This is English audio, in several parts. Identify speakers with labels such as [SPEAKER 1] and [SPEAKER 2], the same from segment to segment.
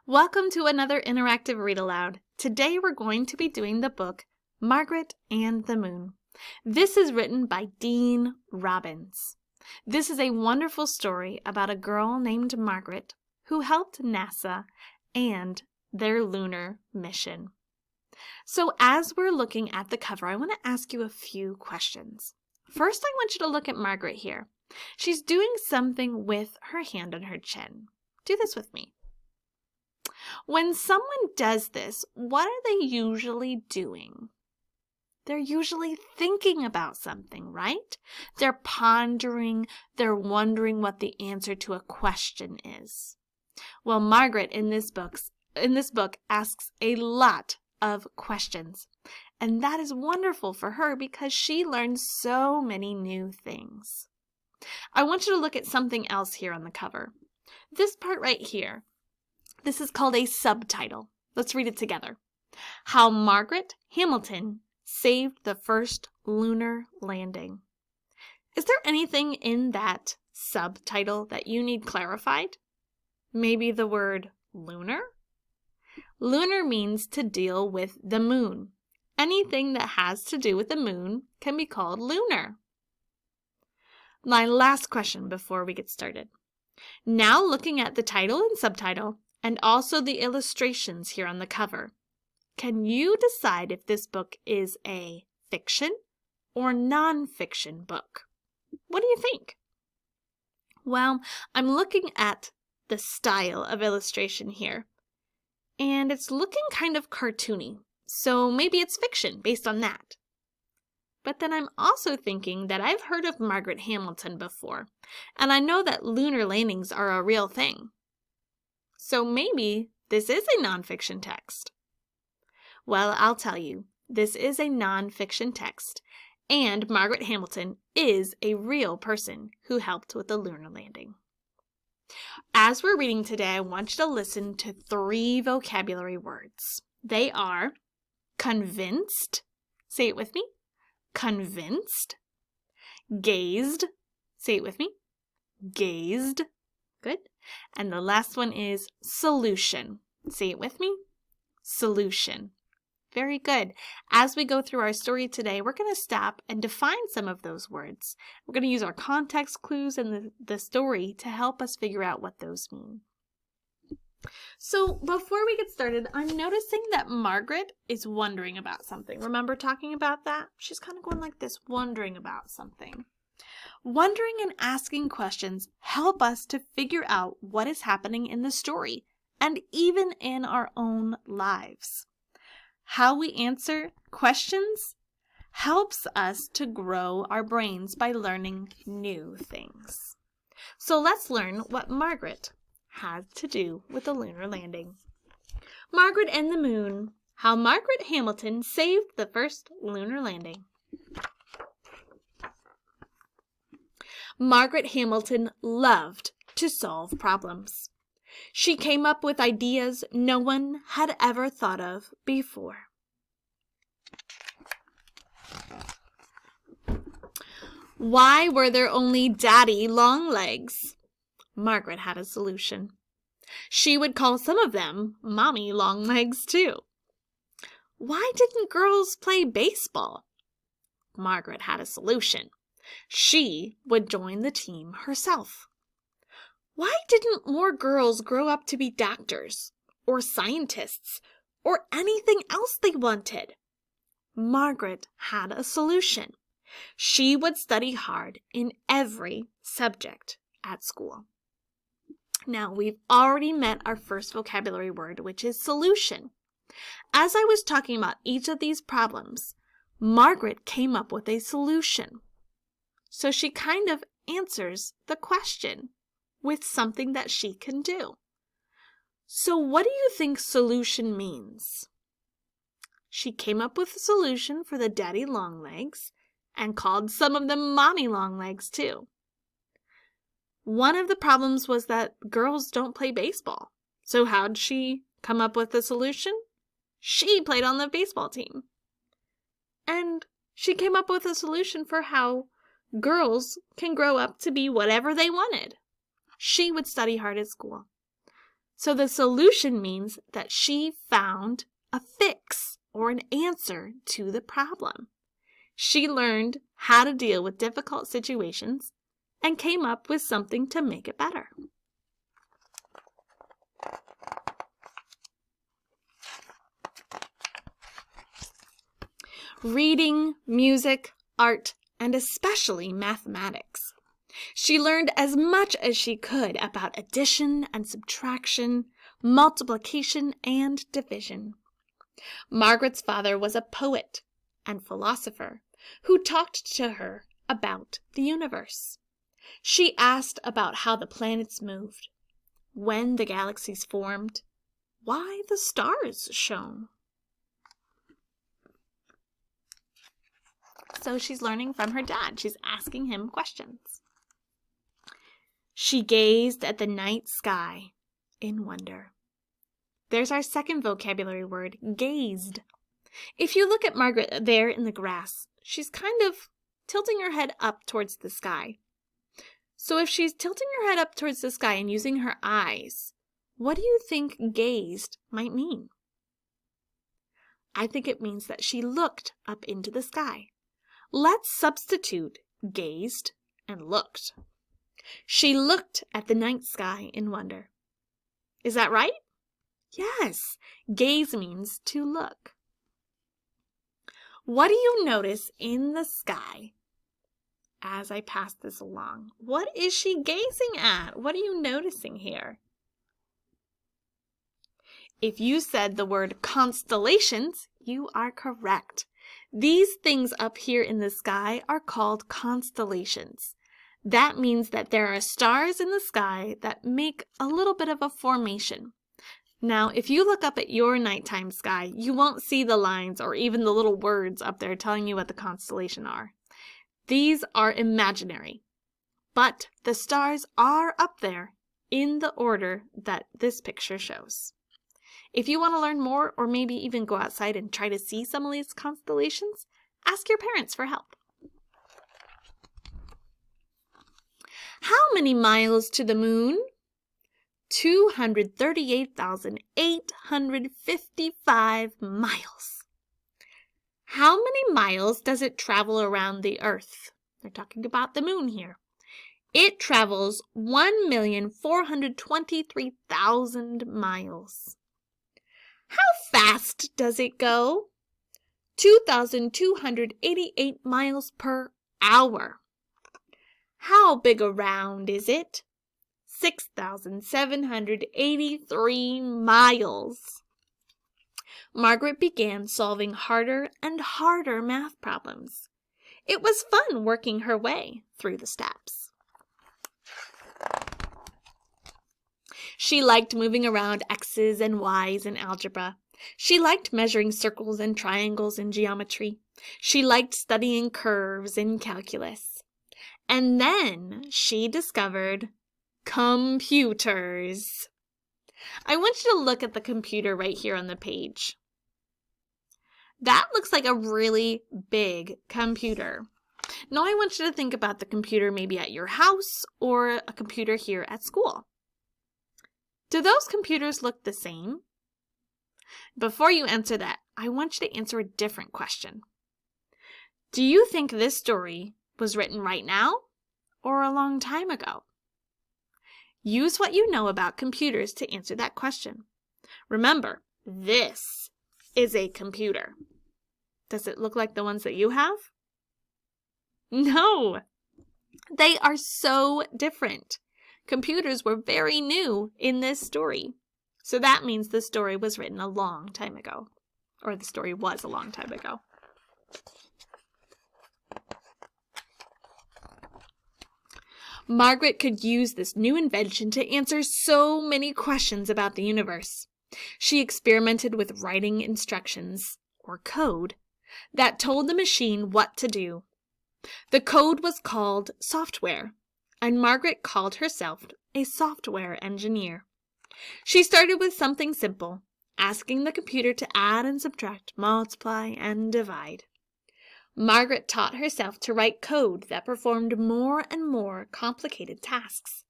[SPEAKER 1] Welcome to another interactive read aloud. Today we're going to be doing the book Margaret and the Moon. This is written by Dean Robbins. This is a wonderful story about a girl named Margaret who helped NASA and their lunar mission. So as we're looking at the cover, I want to ask you a few questions. First, I want you to look at Margaret here. She's doing something with her hand on her chin. Do this with me. When someone does this, what are they usually doing? They're usually thinking about something, right? They're pondering, they're wondering what the answer to a question is. Well, Margaret in this book asks a lot of questions, and that is wonderful for her because she learns so many new things. I want you to look at something else here on the cover. This part right here. This is called a subtitle. Let's read it together. How Margaret Hamilton Saved the First Lunar Landing. Is there anything in that subtitle that you need clarified? Maybe the word lunar? Lunar means to deal with the moon. Anything that has to do with the moon can be called lunar. My last question before we get started. Now looking at the title and subtitle, and also the illustrations here on the cover, can you decide if this book is a fiction or non-fiction book? What do you think? Well, I'm looking at the style of illustration here, and it's looking kind of cartoony, so maybe it's fiction based on that. But then I'm also thinking that I've heard of Margaret Hamilton before, and I know that lunar landings are a real thing. So maybe this is a nonfiction text. Well, I'll tell you, this is a nonfiction text, and Margaret Hamilton is a real person who helped with the lunar landing. As we're reading today, I want you to listen to 3 vocabulary words. They are convinced, say it with me, convinced, gazed, say it with me, gazed, good. And the last one is solution. Say it with me. Solution. Very good. As we go through our story today, we're going to stop and define some of those words. We're going to use our context clues in the story to help us figure out what those mean. So before we get started, I'm noticing that Margaret is wondering about something. Remember talking about that? She's kind of going like this, wondering about something. Wondering and asking questions help us to figure out what is happening in the story and even in our own lives. How we answer questions helps us to grow our brains by learning new things. So let's learn what Margaret had to do with the lunar landing. Margaret and the Moon. How Margaret Hamilton saved the first lunar landing. Margaret Hamilton loved to solve problems. She came up with ideas no one had ever thought of before. Why were there only daddy long legs? Margaret had a solution. She would call some of them mommy long legs too. Why didn't girls play baseball? Margaret had a solution. She would join the team herself. Why didn't more girls grow up to be doctors or scientists or anything else they wanted? Margaret had a solution. She would study hard in every subject at school. Now, we've already met our first vocabulary word, which is solution. As I was talking about each of these problems, Margaret came up with a solution. So she kind of answers the question with something that she can do. So what do you think solution means? She came up with a solution for the daddy long legs and called some of them mommy long legs too. One of the problems was that girls don't play baseball. So how'd she come up with a solution? She played on the baseball team. And she came up with a solution for how girls can grow up to be whatever they wanted. She would study hard at school. So the solution means that she found a fix or an answer to the problem. She learned how to deal with difficult situations and came up with something to make it better. Reading, music, art, and especially mathematics. She learned as much as she could about addition and subtraction, multiplication and division. Margaret's father was a poet and philosopher who talked to her about the universe. She asked about how the planets moved, when the galaxies formed, why the stars shone. So she's learning from her dad. She's asking him questions. She gazed at the night sky in wonder. There's our second vocabulary word, gazed. If you look at Margaret there in the grass, she's kind of tilting her head up towards the sky. So if she's tilting her head up towards the sky and using her eyes, what do you think gazed might mean? I think it means that she looked up into the sky. Let's substitute gazed and looked. She looked at the night sky in wonder. Is that right? Yes, gaze means to look. What do you notice in the sky as I pass this along? What is she gazing at? What are you noticing here? If you said the word constellations, you are correct. These things up here in the sky are called constellations. That means that there are stars in the sky that make a little bit of a formation. Now, if you look up at your nighttime sky, you won't see the lines or even the little words up there telling you what the constellation are. These are imaginary, but the stars are up there in the order that this picture shows. If you want to learn more or maybe even go outside and try to see some of these constellations, ask your parents for help. How many miles to the moon? 238,855 miles. How many miles does it travel around the Earth? They're talking about the moon here. It travels 1,423,000 miles. How fast does it go? 2,288 miles per hour. How big around is it? 6,783 miles. Margaret began solving harder and harder math problems. It was fun working her way through the steps. She liked moving around X's and Y's in algebra. She liked measuring circles and triangles in geometry. She liked studying curves in calculus. And then she discovered computers. I want you to look at the computer right here on the page. That looks like a really big computer. Now I want you to think about the computer maybe at your house or a computer here at school. Do those computers look the same? Before you answer that, I want you to answer a different question. Do you think this story was written right now or a long time ago? Use what you know about computers to answer that question. Remember, this is a computer. Does it look like the ones that you have? No, they are so different. Computers were very new in this story. So that means the story was written a long time ago, or the story was a long time ago. Margaret could use this new invention to answer so many questions about the universe. She experimented with writing instructions, or code, that told the machine what to do. The code was called software, and Margaret called herself a software engineer. She started with something simple, asking the computer to add and subtract, multiply and divide. Margaret taught herself to write code that performed more and more complicated tasks.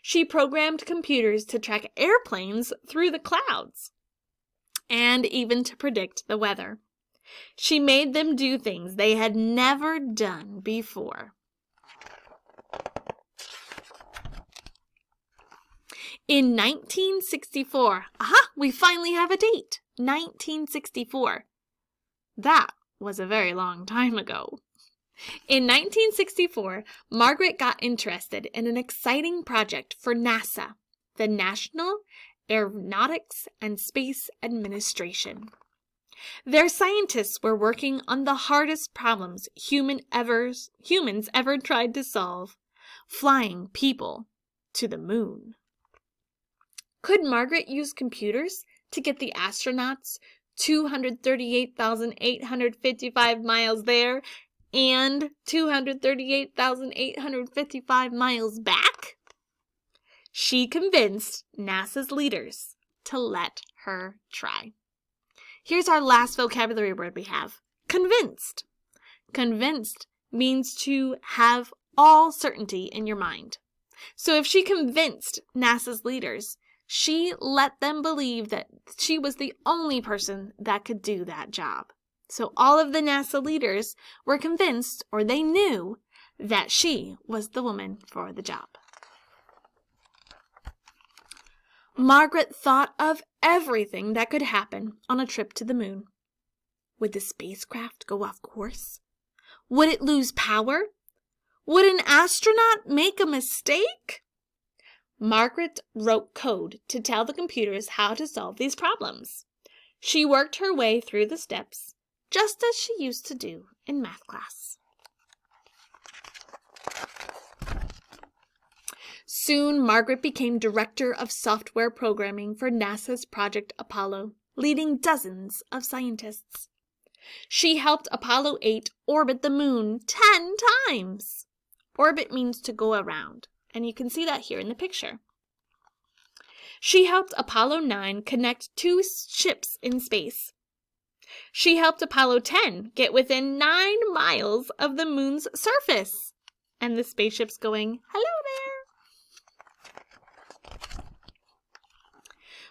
[SPEAKER 1] She programmed computers to track airplanes through the clouds and even to predict the weather. She made them do things they had never done before. In 1964, we finally have a date, 1964. That was a very long time ago. In 1964, Margaret got interested in an exciting project for NASA, the National Aeronautics and Space Administration. Their scientists were working on the hardest problems humans ever tried to solve, flying people to the moon. Could Margaret use computers to get the astronauts 238,855 miles there and 238,855 miles back? She convinced NASA's leaders to let her try. Here's our last vocabulary word we have, convinced. Convinced means to have all certainty in your mind. So if she convinced NASA's leaders, she let them believe that she was the only person that could do that job. So all of the NASA leaders were convinced, or they knew, that she was the woman for the job. Margaret thought of everything that could happen on a trip to the moon. Would the spacecraft go off course? Would it lose power? Would an astronaut make a mistake? Margaret wrote code to tell the computers how to solve these problems. She worked her way through the steps, just as she used to do in math class. Soon, Margaret became director of software programming for NASA's Project Apollo, leading dozens of scientists. She helped Apollo 8 orbit the moon 10 times. Orbit means to go around, and you can see that here in the picture. She helped Apollo 9 connect 2 ships in space. She helped Apollo 10 get within 9 miles of the moon's surface. And the spaceship's going, hello there.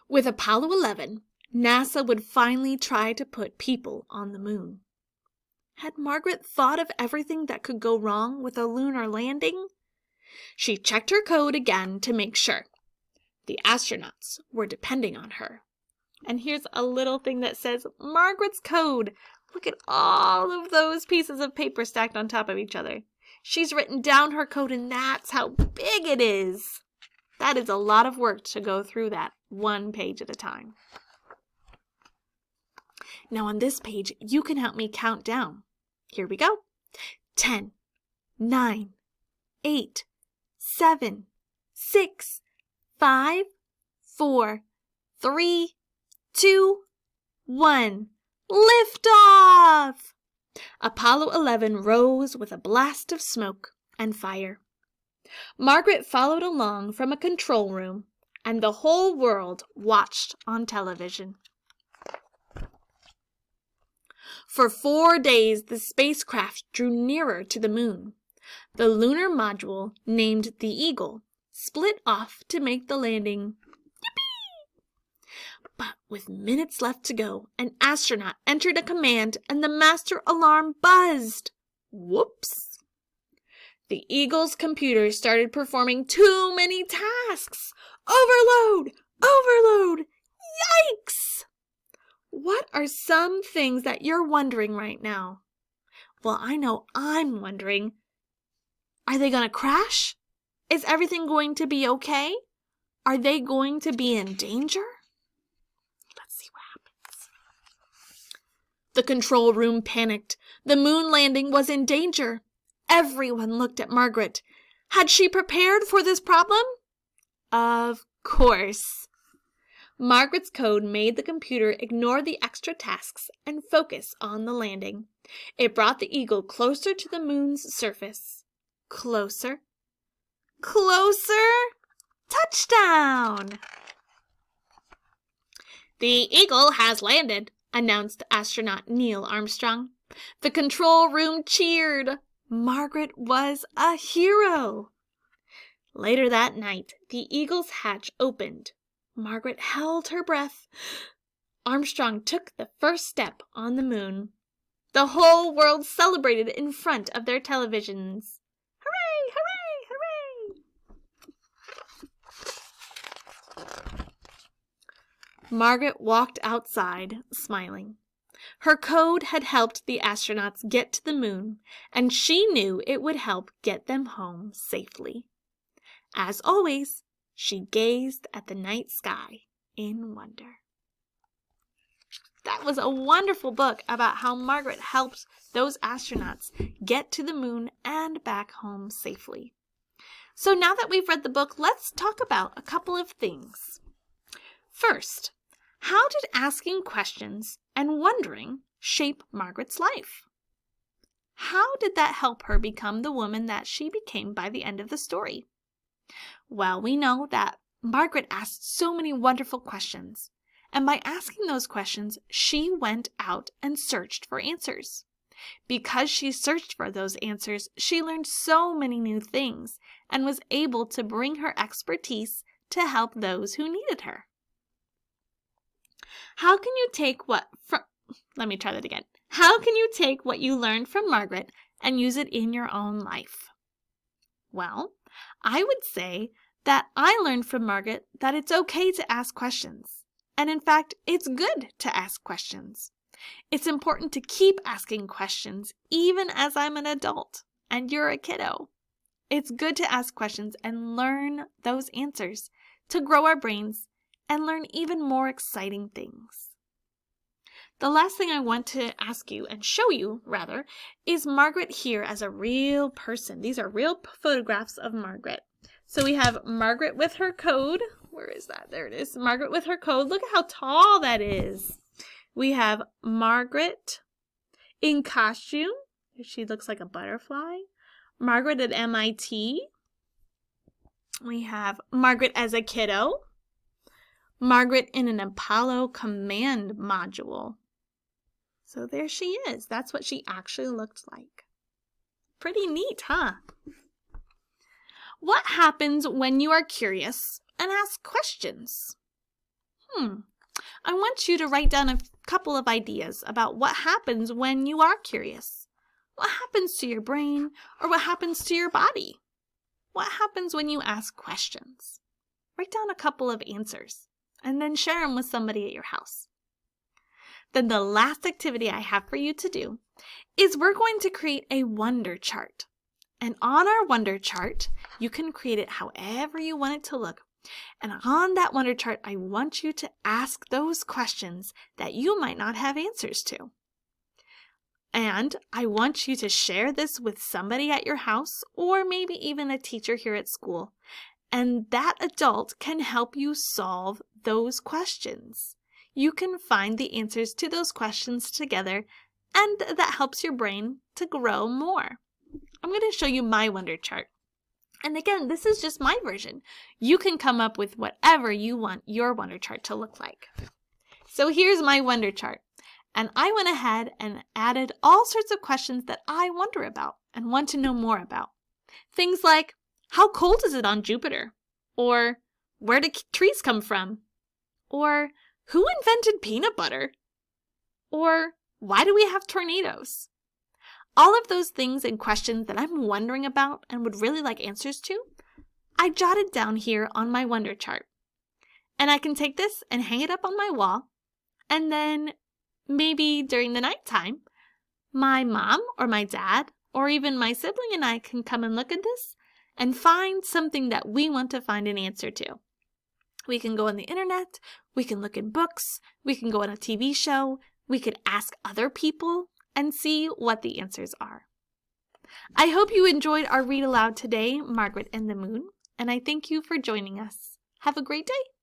[SPEAKER 1] With Apollo 11, NASA would finally try to put people on the moon. Had Margaret thought of everything that could go wrong with a lunar landing? She checked her code again to make sure. The astronauts were depending on her. And here's a little thing that says Margaret's code. Look at all of those pieces of paper stacked on top of each other. She's written down her code, and that's how big it is. That is a lot of work to go through that one page at a time. Now on this page, you can help me count down. Here we go. 10, 9, 8, 7, 6, 5, 4, 3, 2, 1. Lift off! Apollo 11 rose with a blast of smoke and fire. Margaret followed along from a control room, and the whole world watched on television. For 4 days, the spacecraft drew nearer to the moon. The lunar module, named the Eagle, split off to make the landing. Yippee! But with minutes left to go, an astronaut entered a command and the master alarm buzzed. Whoops! The Eagle's computer started performing too many tasks. Overload! Overload! Yikes! What are some things that you're wondering right now? Well, I know I'm wondering. Are they going to crash? Is everything going to be okay? Are they going to be in danger? Let's see what happens. The control room panicked. The moon landing was in danger. Everyone looked at Margaret. Had she prepared for this problem? Of course. Margaret's code made the computer ignore the extra tasks and focus on the landing. It brought the Eagle closer to the moon's surface. Closer. Closer. Touchdown! The Eagle has landed, announced astronaut Neil Armstrong. The control room cheered. Margaret was a hero. Later that night, the eagle's hatch opened. Margaret held her breath. Armstrong took the first step on the moon. The whole world celebrated in front of their televisions. Hooray! Hooray! Hooray! Margaret walked outside, smiling. Her code had helped the astronauts get to the moon, and she knew it would help get them home safely. As always, she gazed at the night sky in wonder. That was a wonderful book about how Margaret helped those astronauts get to the moon and back home safely. So now that we've read the book, let's talk about a couple of things. First, how did asking questions and wondering shape Margaret's life? How did that help her become the woman that she became by the end of the story? Well, we know that Margaret asked so many wonderful questions, and by asking those questions, she went out and searched for answers. Because she searched for those answers, she learned so many new things and was able to bring her expertise to help those who needed her. How can you take what you learned from Margaret and use it in your own life? Well, I would say that I learned from Margaret that it's okay to ask questions. And in fact, it's good to ask questions. It's important to keep asking questions even as I'm an adult and you're a kiddo. It's good to ask questions and learn those answers to grow our brains and learn even more exciting things. The last thing I want to ask you and show you, rather, is Margaret here as a real person. These are real photographs of Margaret. So we have Margaret with her code. Where is that? There it is. Margaret with her code. Look at how tall that is. We have Margaret in costume. She looks like a butterfly. Margaret at MIT. We have Margaret as a kiddo. Margaret in an Apollo command module. So there she is. That's what she actually looked like. Pretty neat, huh? What happens when you are curious and ask questions? I want you to write down a couple of ideas about what happens when you are curious. What happens to your brain or what happens to your body? What happens when you ask questions? Write down a couple of answers and then share them with somebody at your house. Then the last activity I have for you to do is we're going to create a wonder chart. And on our wonder chart, you can create it however you want it to look. And on that wonder chart, I want you to ask those questions that you might not have answers to. And I want you to share this with somebody at your house or maybe even a teacher here at school. And that adult can help you solve those questions. You can find the answers to those questions together, and that helps your brain to grow more. I'm going to show you my wonder chart. And again, this is just my version. You can come up with whatever you want your wonder chart to look like. So here's my wonder chart. And I went ahead and added all sorts of questions that I wonder about and want to know more about. Things like, how cold is it on Jupiter? Or, where do trees come from? Or, who invented peanut butter? Or, why do we have tornadoes? All of those things and questions that I'm wondering about and would really like answers to, I jotted down here on my wonder chart. And I can take this and hang it up on my wall. And then maybe during the nighttime, my mom or my dad or even my sibling and I can come and look at this and find something that we want to find an answer to. We can go on the internet, we can look in books, we can go on a TV show, we could ask other people and see what the answers are. I hope you enjoyed our read aloud today, Margaret and the Moon, and I thank you for joining us. Have a great day.